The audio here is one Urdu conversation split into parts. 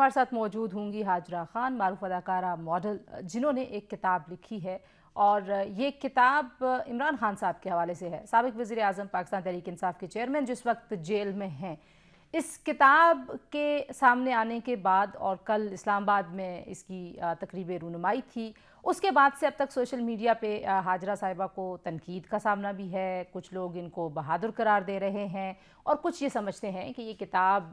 ہمارے ساتھ موجود ہوں گی ہاجرہ خان، معروف اداکارہ ماڈل، جنہوں نے ایک کتاب لکھی ہے اور یہ کتاب عمران خان صاحب کے حوالے سے ہے، سابق وزیر اعظم پاکستان تحریک انصاف کے چیئرمین جس وقت جیل میں ہیں۔ اس کتاب کے سامنے آنے کے بعد اور کل اسلام آباد میں اس کی تقریب رونمائی تھی، اس کے بعد سے اب تک سوشل میڈیا پہ ہاجرہ صاحبہ کو تنقید کا سامنا بھی ہے، کچھ لوگ ان کو بہادر قرار دے رہے ہیں اور کچھ یہ سمجھتے ہیں کہ یہ کتاب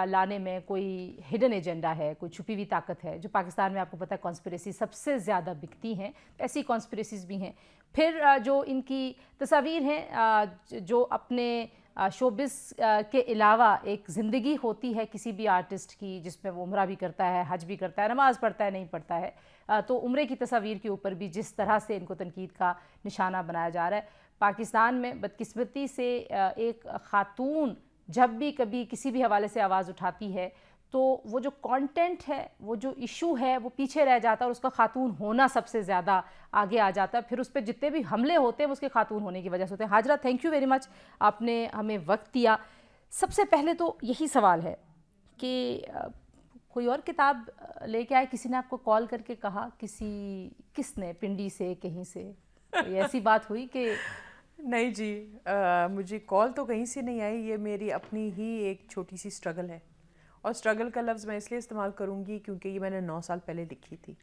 لانے میں کوئی ہڈن ایجنڈا ہے، کوئی چھپی ہوئی طاقت ہے، جو پاکستان میں آپ کو پتہ ہے کانسپریسی سب سے زیادہ بکتی ہیں، ایسی کانسپریسیز بھی ہیں۔ پھر جو ان کی تصاویر ہیں جو اپنے شوبز کے علاوہ ایک زندگی ہوتی ہے کسی بھی آرٹسٹ کی، جس میں وہ عمرہ بھی کرتا ہے، حج بھی کرتا ہے، نماز پڑھتا ہے، نہیں پڑھتا ہے، تو عمرے کی تصاویر کے اوپر بھی جس طرح سے ان کو تنقید کا نشانہ بنایا جا رہا ہے۔ پاکستان میں بدقسمتی سے ایک خاتون جب بھی کبھی کسی بھی حوالے سے آواز اٹھاتی ہے تو وہ جو کانٹینٹ ہے، وہ جو ایشو ہے، وہ پیچھے رہ جاتا ہے اور اس کا خاتون ہونا سب سے زیادہ آگے آ جاتا ہے۔ پھر اس پہ جتنے بھی حملے ہوتے ہیں وہ اس کے خاتون ہونے کی وجہ سے ہوتے ہیں۔ Hajra, thank you very much, آپ نے ہمیں وقت دیا۔ سب سے پہلے تو یہی سوال ہے کہ کوئی اور کتاب لے کے آئے، کسی نے آپ کو کال کر کے کہا، کس نے، پنڈی سے، کہیں سے کوئی ایسی بات ہوئی کہ؟ نہیں جی، مجھے کال تو کہیں سے نہیں آئی، یہ میری اپنی ہی ایک چھوٹی سی سٹرگل ہے، اور سٹرگل کا لفظ میں اس لیے استعمال کروں گی کیونکہ یہ میں نے 9 سال پہلے لکھی تھی،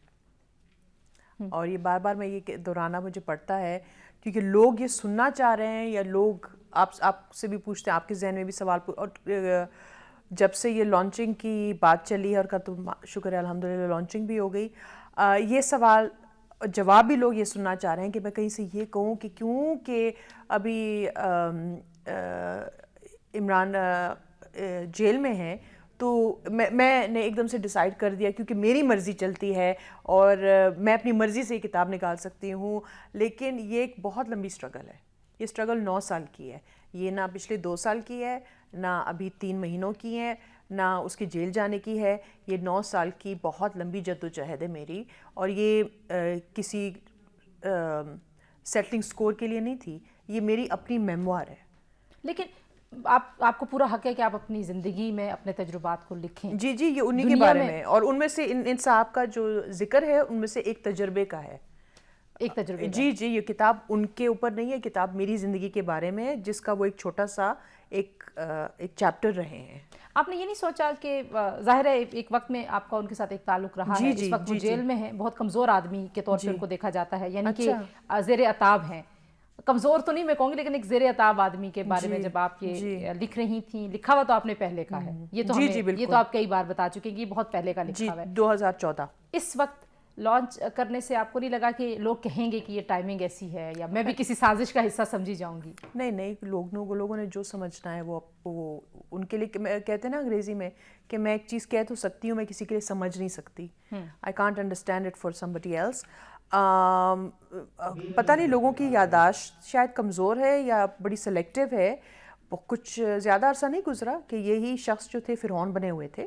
اور یہ بار بار میں یہ دہرانا مجھے پڑتا ہے کیونکہ لوگ یہ سننا چاہ رہے ہیں، یا لوگ آپ سے بھی پوچھتے ہیں، آپ کے ذہن میں بھی سوال اور جب سے یہ لانچنگ کی بات چلی ہے اور کا تو شکر ہے الحمدللہ لانچنگ بھی ہو گئی، یہ سوال جواب بھی لوگ یہ سننا چاہ رہے ہیں کہ میں کہیں سے یہ کہوں کہ کیوں کہ ابھی عمران جیل میں ہیں، تو میں نے ایک دم سے ڈیسائیڈ کر دیا کیونکہ میری مرضی چلتی ہے اور میں اپنی مرضی سے یہ کتاب نکال سکتی ہوں، لیکن یہ ایک بہت لمبی سٹرگل ہے۔ یہ سٹرگل 9 سال کی ہے، یہ نہ پچھلے 2 سال کی ہے، نہ ابھی 3 مہینوں کی ہے، نہ اس کے جیل جانے کی ہے، یہ 9 سال کی بہت لمبی جدوجہد ہے میری، اور یہ کسی سیٹلنگ سکور کے لیے نہیں تھی، یہ میری اپنی میموار ہے۔ لیکن آپ کو پورا حق ہے کہ آپ اپنی زندگی میں اپنے تجربات کو لکھیں۔ جی جی، یہ انہی کے بارے میں، اور ان میں سے ان صاحب کا جو ذکر ہے ان میں سے ایک تجربے کا ہے، ایک تجربے۔ جی جی، یہ کتاب ان کے اوپر نہیں ہے، کتاب میری زندگی کے بارے میں ہے، جس کا وہ ایک چھوٹا سا ایک چیپٹر رہے ہیں۔ آپ نے یہ نہیں سوچا کہ ظاہر ہے ایک وقت میں آپ کا ان کے ساتھ ایک تعلق رہا ہے، اس وقت وہ جیل میں ہیں، بہت کمزور آدمی کے طور پہ ان کو دیکھا جاتا ہے، یعنی کہ زیر عتاب ہیں، کمزور تو نہیں میں کہوں گی لیکن ایک زیر عتاب آدمی کے بارے میں جب آپ یہ لکھ رہی تھیں، لکھا ہوا تو آپ نے پہلے کا ہے، یہ تو آپ کئی بار بتا چکے ہیں، یہ بہت پہلے کا لکھا ہوا ہے، 2014۔ اس وقت لانچ کرنے سے آپ کو نہیں لگا کہ لوگ کہیں گے کہ یہ ٹائمنگ ایسی ہے یا میں بھی کسی سازش کا حصہ سمجھی جاؤں گی؟ نہیں، لوگوں نے جو سمجھنا ہے وہ ان کے لیے، کہتے ہیں نا انگریزی میں کہ میں ایک چیز کہہ تو سکتی ہوں، میں کسی کے لیے سمجھ نہیں سکتی، I can't understand it for somebody else۔ پتہ نہیں لوگوں کی یادداشت شاید کمزور ہے یا بڑی سلیکٹیو ہے، کچھ زیادہ عرصہ نہیں گزرا کہ یہی شخص جو تھے فرعون بنے ہوئے تھے،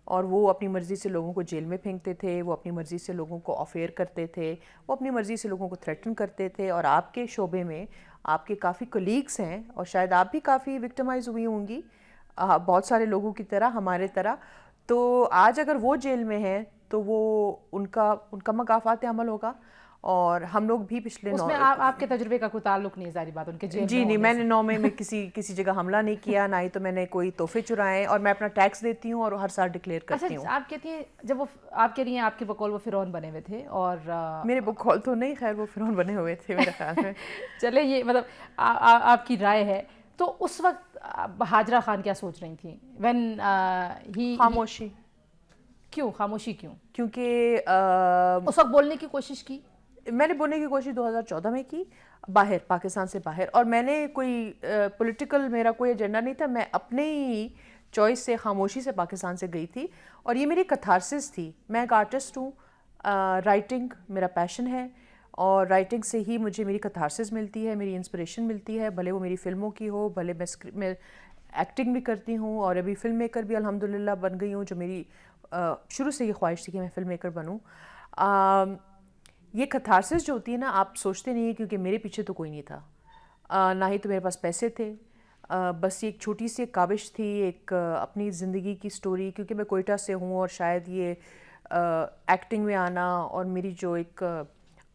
اور وہ اپنی مرضی سے لوگوں کو جیل میں پھینکتے تھے، وہ اپنی مرضی سے لوگوں کو افیئر کرتے تھے، وہ اپنی مرضی سے لوگوں کو تھریٹن کرتے تھے، اور آپ کے شعبے میں آپ کے کافی کولیگس ہیں، اور شاید آپ بھی کافی وکٹمائز ہوئی ہوں گی بہت سارے لوگوں کی طرح، ہمارے طرح، تو آج اگر وہ جیل میں ہیں تو وہ ان کا مکافات عمل ہوگا، اور ہم لوگ بھی پچھلے اس میں آپ کے تجربے کا کوئی تعلق نہیں، ظاہری بات ان کے جیل جی نہیں، میں نے 9 مئی میں کسی جگہ حملہ نہیں کیا، نہ ہی تو میں نے کوئی تحفے چرائے، اور میں اپنا ٹیکس دیتی ہوں اور ہر سال ڈکلیئر کرتی ہوں۔ آپ کہتی ہیں جب وہ آپ کہہ رہی ہیں آپ کے بقول وہ فرعون بنے ہوئے تھے، اور میرے بقول تو نہیں، خیر وہ فرعون بنے ہوئے تھے میرے خیال میں۔ چلے یہ مطلب آپ کی رائے ہے، تو اس وقت ہاجرہ خان کیا سوچ رہی تھیں؟ خاموشی۔ کیوں خاموشی؟ کیونکہ اس وقت بولنے کی کوشش کی؟ میں نے بولنے کی کوشش 2014 میں کی، باہر، پاکستان سے باہر، اور میں نے کوئی پولیٹیکل میرا کوئی ایجنڈا نہیں تھا، میں اپنے ہی چوائس سے خاموشی سے پاکستان سے گئی تھی، اور یہ میری کتھارسس تھی۔ میں ایک آرٹسٹ ہوں، رائٹنگ میرا پیشن ہے، اور رائٹنگ سے ہی مجھے میری کتھارسس ملتی ہے، میری انسپریشن ملتی ہے، بھلے وہ میری فلموں کی ہو، بھلے میں ایکٹنگ بھی کرتی ہوں، اور ابھی فلم میکر بھی الحمدللہ بن گئی ہوں، جو میری شروع سے یہ خواہش تھی کہ میں فلم میکر بنوں۔ یہ کتھارسس جو ہوتی ہے نا، آپ سوچتے نہیں ہیں، کیونکہ میرے پیچھے تو کوئی نہیں تھا، نہ ہی تو میرے پاس پیسے تھے، بس یہ ایک چھوٹی سی ایک کاوش تھی، ایک اپنی زندگی کی سٹوری، کیونکہ میں کوئٹہ سے ہوں اور شاید یہ ایکٹنگ میں آنا اور میری جو ایک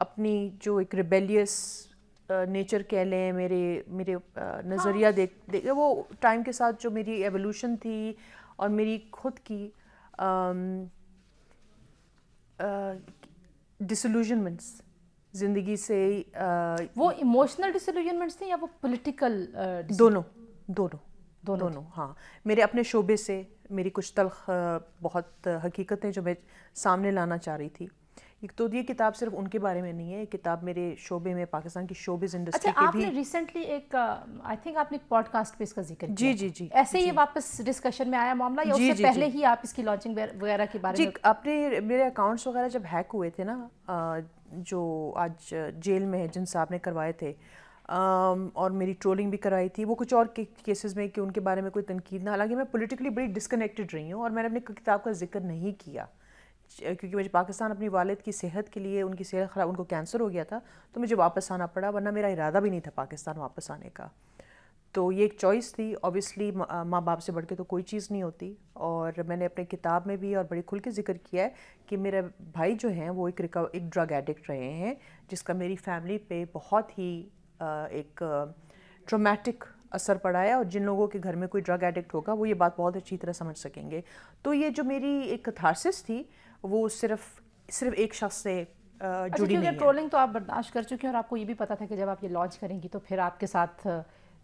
اپنی جو ایک ریبیلیس نیچر کہہ لیں، میرے نظریہ دیکھ وہ ٹائم کے ساتھ جو میری ایولیوشن تھی اور میری خود کی ڈسلوژنمنٹس زندگی سے، وہ ایموشنل ڈسلوژنمنٹس تھے یا وہ پولیٹیکل؟ دونوں ہاں. میرے اپنے شعبے سے میری کچھ تلخ بہت حقیقتیں جو میں سامنے لانا چاہ رہی تھی. ایک تو یہ کتاب صرف ان کے بارے میں نہیں ہے، یہ کتاب میرے شعبے میں، پاکستان کی شوبز انڈسٹری کے بھی. آپ نے ریسنٹلی ایک آئی تھنک آپ نے ایک پوڈ کاسٹ پہ اس کا ذکر کیا. جی ایسے ہی واپس ڈسکشن میں آیا معاملہ یا اس سے پہلے ہی آپ اس کی لانچنگ وغیرہ کے بارے میں؟ اپنے میرے اکاؤنٹس وغیرہ جب ہیک ہوئے تھے نا، جو آج جیل میں جن صاحب نے کروائے تھے اور میری ٹرولنگ بھی کرائی تھی، وہ کچھ اور کیسز میں کہ ان کے بارے میں کوئی تنقید نہ، حالانکہ میں پولیٹیکلی بڑی ڈسکنیکٹڈ رہی ہوں اور میں نے اپنی کتاب کا ذکر نہیں کیا کیونکہ مجھے پاکستان اپنی والد کی صحت کے لیے، ان کی صحت خراب، ان کو کینسر ہو گیا تھا تو مجھے واپس آنا پڑا، ورنہ میرا ارادہ بھی نہیں تھا پاکستان واپس آنے کا. تو یہ ایک چوائس تھی. اوبیسلی ماں باپ سے بڑھ کے تو کوئی چیز نہیں ہوتی، اور میں نے اپنے کتاب میں بھی اور بڑے کھل کے ذکر کیا ہے کہ میرے بھائی جو ہیں وہ ایک ڈرگ ایڈکٹ رہے ہیں، جس کا میری فیملی پہ بہت ہی ایک ٹرومیٹک اثر پڑا ہے، اور جن لوگوں کے گھر میں کوئی ڈرگ ایڈکٹ ہوگا وہ یہ بات بہت اچھی طرح سمجھ سکیں گے. تو یہ جو میری ایک کتھارسس تھی وہ صرف ایک شخص سے جڑی نہیں ہے. ٹرولنگ تو آپ برداشت کر چکے ہیں اور آپ کو یہ بھی پتا تھا کہ جب آپ یہ لانچ کریں گی تو پھر آپ کے ساتھ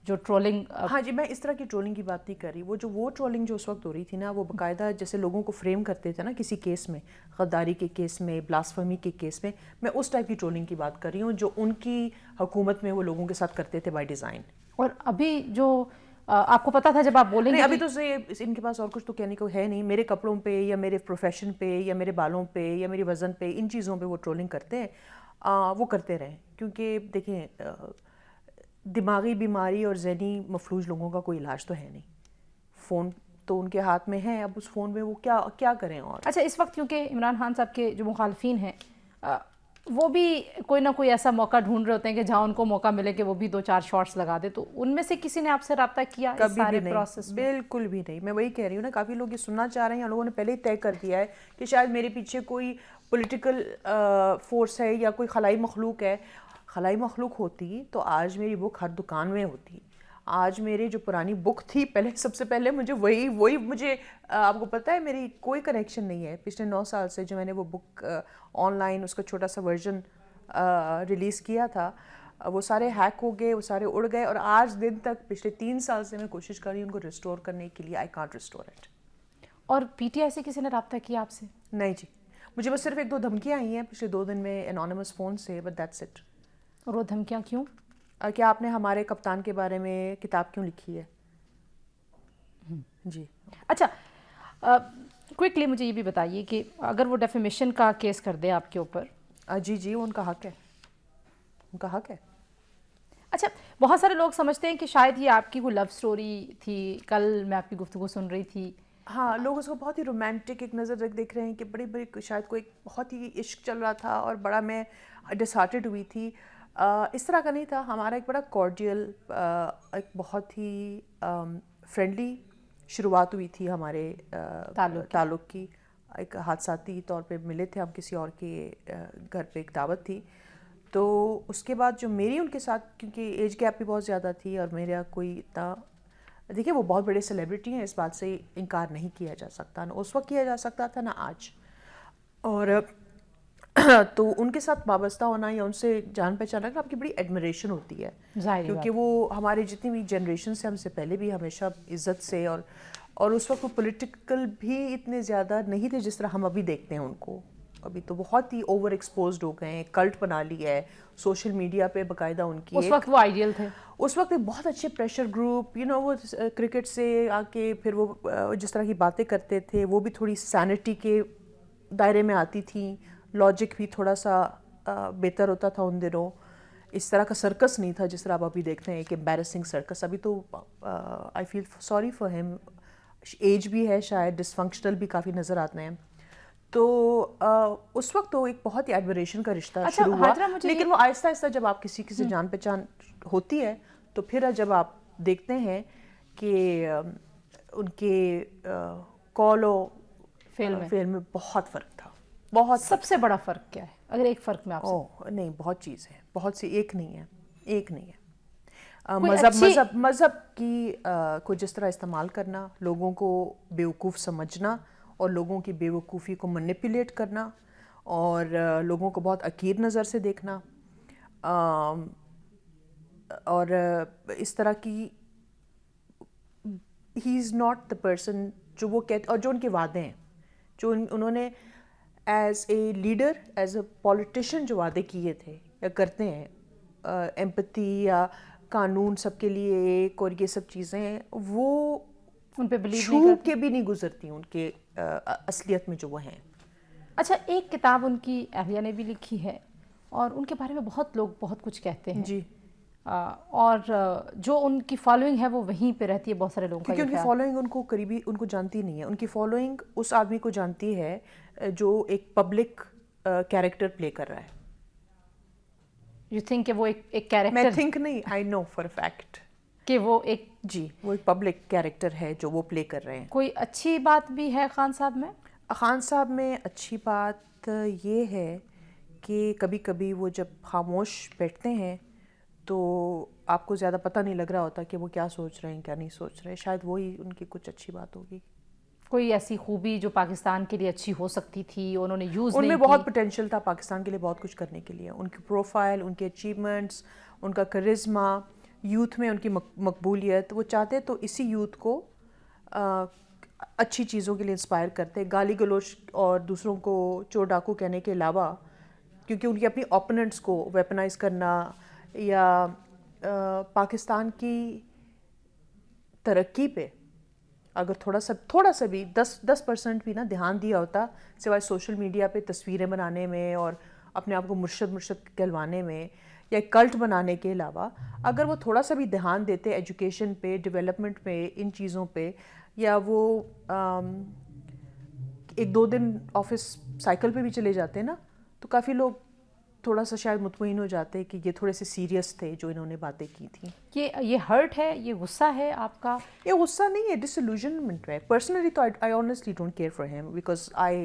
جو ٹرولنگ. ہاں جی، میں اس طرح کی ٹرولنگ کی بات نہیں کر رہی. وہ ٹرولنگ جو اس وقت ہو رہی تھی نا، وہ باقاعدہ جیسے لوگوں کو فریم کرتے تھے نا کسی کیس میں، غداری کے کیس میں، بلاسفیمی کے کیس میں اس ٹائپ کی ٹرولنگ کی بات کر رہی ہوں جو ان کی حکومت میں وہ لوگوں کے ساتھ کرتے تھے بائی ڈیزائن. اور ابھی جو آپ کو پتا تھا جب آپ بولیں گے، ابھی تو ان کے پاس اور کچھ تو کہنے کو ہے نہیں. میرے کپڑوں پہ یا میرے پروفیشن پہ یا میرے بالوں پہ یا میری وزن پہ، ان چیزوں پہ وہ ٹرولنگ کرتے ہیں. وہ کرتے رہیں، کیونکہ دیکھیں دماغی بیماری اور ذہنی مفلوج لوگوں کا کوئی علاج تو ہے نہیں. فون تو ان کے ہاتھ میں ہے، اب اس فون میں وہ کیا کریں. اور اچھا، اس وقت کیونکہ عمران خان صاحب کے جو مخالفین ہیں وہ بھی کوئی نہ کوئی ایسا موقع ڈھونڈ رہے ہوتے ہیں کہ جہاں ان کو موقع ملے کہ وہ بھی 2-4 شارٹس لگا دے، تو ان میں سے کسی نے آپ سے رابطہ کیا اس سارے پروسیس میں؟ بالکل بھی نہیں. میں وہی کہہ رہی ہوں نا، کافی لوگ یہ سننا چاہ رہے ہیں، لوگوں نے پہلے ہی طے کر دیا ہے کہ شاید میرے پیچھے کوئی پولیٹیکل فورس ہے یا کوئی خلائی مخلوق ہے. خلائی مخلوق ہوتی تو آج میری بک ہر دکان میں ہوتی. آج میری جو پرانی بک تھی، سب سے پہلے مجھے وہی مجھے، آپ کو پتہ ہے میری کوئی کنیکشن نہیں ہے پچھلے 9 سال سے. جو میں نے وہ بک آن لائن اس کا چھوٹا سا ورژن ریلیز کیا تھا، وہ سارے ہیک ہو گئے، وہ سارے اڑ گئے، اور آج دن تک پچھلے 3 سال سے میں کوشش کر رہی ہوں ان کو ریسٹور کرنے کے لیے. I can't restore it. اور پی ٹی آئی سے کسی نے رابطہ کیا آپ سے؟ نہیں جی، مجھے بس صرف 1-2 دھمکیاں آئی ہیں پچھلے 2 دن میں انونیمس فون سے، بٹ دیٹس اٹ. اور وہ دھمکیاں کیوں؟ کہ آپ نے ہمارے کپتان کے بارے میں کتاب کیوں لکھی ہے. جی اچھا، کوئکلی مجھے یہ بھی بتائیے کہ اگر وہ ڈیفیمیشن کا کیس کر دے آپ کے اوپر. جی ان کا حق ہے، ان کا حق ہے. اچھا، بہت سارے لوگ سمجھتے ہیں کہ شاید یہ آپ کی کوئی لو سٹوری تھی. کل میں آپ کی گفتگو سن رہی تھی، ہاں لوگ اس کو بہت ہی رومانٹک ایک نظر دیکھ رہے ہیں کہ بڑی شاید کوئی بہت ہی عشق چل رہا تھا اور بڑا میں ڈسہارٹڈ ہوئی تھی. اس طرح کا نہیں تھا. ہمارا ایک بڑا کارڈیل، ایک بہت ہی فرینڈلی شروعات ہوئی تھی ہمارے تعلق کی. ایک حادثاتی طور پہ ملے تھے ہم کسی اور کے گھر پہ، ایک دعوت تھی. تو اس کے بعد جو میری ان کے ساتھ، کیونکہ ایج گیپ بھی بہت زیادہ تھی اور میرا کوئی اتنا، دیکھیے وہ بہت بڑے سیلیبریٹی ہیں، اس بات سے انکار نہیں کیا جا سکتا، نہ اس وقت کیا جا سکتا تھا نہ آج. اور تو ان کے ساتھ وابستہ ہونا یا ان سے جان پہچان رکھنا آپ کی بڑی ایڈمریشن ہوتی ہے، کیونکہ وہ ہمارے جتنی بھی جنریشن سے ہم سے پہلے بھی ہمیشہ عزت سے، اور اس وقت وہ پولیٹیکل بھی اتنے زیادہ نہیں تھے جس طرح ہم ابھی دیکھتے ہیں ان کو. ابھی تو بہت ہی اوور ایکسپوزڈ ہو گئے ہیں، کلٹ بنا لی ہے سوشل میڈیا پہ باقاعدہ ان کی. اس وقت وہ آئیڈیل تھے، اس وقت ایک بہت اچھے پریشر گروپ، وہ کرکٹ سے آ کے پھر وہ جس طرح کی باتیں کرتے تھے وہ بھی تھوڑی سینٹی کے دائرے میں آتی تھیں. لاجک بھی تھوڑا سا بہتر ہوتا تھا ان دنوں. اس طرح کا سرکس نہیں تھا جس طرح آپ ابھی دیکھتے ہیں، ایک امبیرسنگ سرکس. ابھی تو I feel sorry for him, age بھی ہے شاید، ڈسفنکشنل بھی کافی نظر آتے ہیں. تو اس وقت تو ایک بہت ہی ایڈمریشن کا رشتہ شروع ہوا، لیکن وہ آہستہ آہستہ جب آپ کسی سے جان پہچان ہوتی ہے تو پھر جب آپ دیکھتے ہیں کہ ان کے کال و فیل میں بہت فرق تھا. بہت. سب سے بڑا فرق کیا ہے اگر ایک فرق میں آپ سے؟ نہیں بہت چیز ہے, بہت سی, ایک نہیں ہے. مذہب کی کو جس طرح استعمال کرنا, لوگوں کو بیوقوف سمجھنا اور لوگوں کی بیوقوفی کو مینیپولیٹ کرنا اور لوگوں کو بہت حقیر نظر سے دیکھنا, اور اس طرح کی ہی از ناٹ دا پرسن جو وہ کہتے, اور جو ان کے وعدے ہیں, جو انہوں نے as a leader, as a politician جو وعدے کیے تھے یا کرتے ہیں, ایمپتھی یا قانون سب کے لیے ایک اور یہ سب چیزیں, وہ ان پہ بلیو چھو کے بھی نہیں گزرتی ان کے اصلیت میں جو وہ ہیں. اچھا, ایک کتاب ان کی اہلیہ نے بھی لکھی ہے اور ان کے بارے میں بہت لوگ بہت کچھ کہتے ہیں. جی. اور جو ان کی فالوئنگ ہے وہ وہیں پہ رہتی ہے, بہت سارے لوگوں کا. کیونکہ ان کی فالوئنگ ان کو قریبی ان کو جانتی نہیں ہے. ان کی فالوئنگ اس آدمی کو جانتی ہے جو ایک پبلک کیریکٹر پلے کر رہا ہے. یو تھنک کہ وہ ایک کیریکٹر؟ میں تھنک نہیں, آئی نو فار اے فیکٹ کہ وہ ایک, جی, وہ ایک پبلک کیریکٹر ہے جو وہ پلے کر رہے ہیں. کوئی اچھی بات بھی ہے خان صاحب میں؟ خان صاحب میں اچھی بات یہ ہے کہ کبھی کبھی وہ جب خاموش بیٹھتے ہیں تو آپ کو زیادہ پتہ نہیں لگ رہا ہوتا کہ وہ کیا سوچ رہے ہیں کیا نہیں سوچ رہے. شاید وہی ان کی کچھ اچھی بات ہوگی. کوئی ایسی خوبی جو پاکستان کے لیے اچھی ہو سکتی تھی انہوں نے یوز نہیں کی؟ ان میں بہت پوٹینشیل تھا پاکستان کے لیے بہت کچھ کرنے کے لیے. ان کی پروفائل, ان کے اچیومنٹس, ان کا کرزما, یوتھ میں ان کی مقبولیت, وہ چاہتے تو اسی یوتھ کو اچھی چیزوں کے لیے انسپائر کرتے. گالی گلوچ اور دوسروں کو چور ڈاکو کہنے کے علاوہ, کیونکہ ان کی اپنی اوپوننٹس کو ویپنائز کرنا یا پاکستان کی ترقی پہ اگر تھوڑا سا بھی 10% بھی نا دھیان دیا ہوتا, سوائے سوشل میڈیا پہ تصویریں بنانے میں اور اپنے آپ کو مرشد کہلوانے میں یا کلٹ بنانے کے علاوہ, اگر وہ تھوڑا سا بھی دھیان دیتے ایجوکیشن پہ, ڈیولپمنٹ پہ, ان چیزوں پہ, یا وہ 1-2 دن آفس سائیکل پہ بھی چلے جاتے نا, تو کافی لوگ تھوڑا سا شاید مطمئن ہو جاتے کہ یہ تھوڑے سے سیریس تھے جو انہوں نے باتیں کی تھیں. یہ ہرٹ ہے, یہ غصہ ہے آپ کا؟ یہ غصہ نہیں ہے, ڈس ایلوژنمنٹ ہے. پرسنلی تو I honestly don't care for ہم بیکاز آئی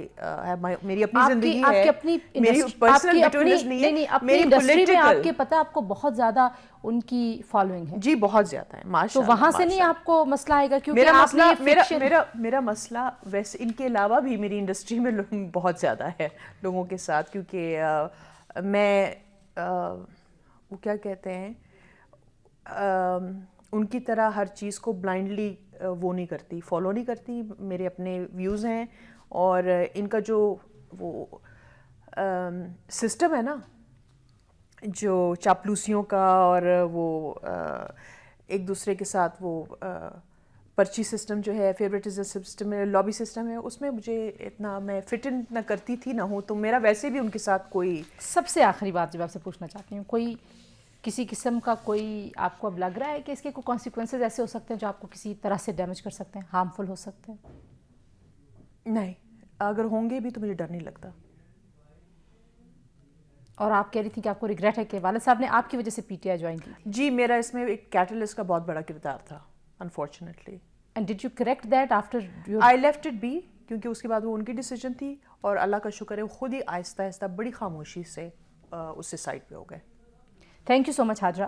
ہیو میری اپنی زندگی ہے, میری پرسنل بٹرنس نہیں ہے, میری انڈسٹری میں آپ کے پتہ آپ کو بہت زیادہ ان کی فالوئنگ ہے. جی بہت زیادہ ہے ماشاءاللہ. تو وہاں سے نہیں آپ کو مسئلہ آئے گا کیونکہ میرا مسئلہ ویسے ان کے علاوہ بھی میری انڈسٹری میں بہت زیادہ ہے لوگوں کے ساتھ, کیونکہ میں وہ کیا کہتے ہیں ان کی طرح ہر چیز کو بلائنڈلی وہ نہیں کرتی, فالو نہیں کرتی. میرے اپنے ویوز ہیں اور ان کا جو وہ سسٹم ہے نا, جو چاپلوسیوں کا اور وہ ایک دوسرے کے ساتھ وہ پرچی سسٹم جو ہے, فیوریٹزم سسٹم ہے, لابی سسٹم ہے, اس میں مجھے اتنا میں فٹ ان نہ کرتی تھی نہ ہوں, تو میرا ویسے بھی ان کے ساتھ کوئی. سب سے آخری بات جب آپ سے پوچھنا چاہتی ہوں, کوئی کسی قسم کا کوئی آپ کو اب لگ رہا ہے کہ اس کے کوئی کانسیکوینسز ایسے ہو سکتے ہیں جو آپ کو کسی طرح سے ڈیمیج کر سکتے ہیں, ہارمفل ہو سکتے ہیں؟ نہیں, اگر ہوں گے بھی تو مجھے ڈر نہیں لگتا. اور آپ کہہ رہی تھی کہ آپ کو ریگریٹ ہے کہ والد صاحب نے آپ کی وجہ سے پی ٹی آئی جوائن کی؟ جی, میرا اس میں ایک کیٹلسٹ کا بہت بڑا کردار تھا unfortunately. And did you correct that after your... I left it be, کیونکہ اس کے بعد وہ ان کی ڈیسیجن تھی اور اللہ کا شکر ہے وہ خود ہی آہستہ آہستہ بڑی خاموشی سے اس سے سائڈ پہ ہو گئے. Thank you so much Hajra.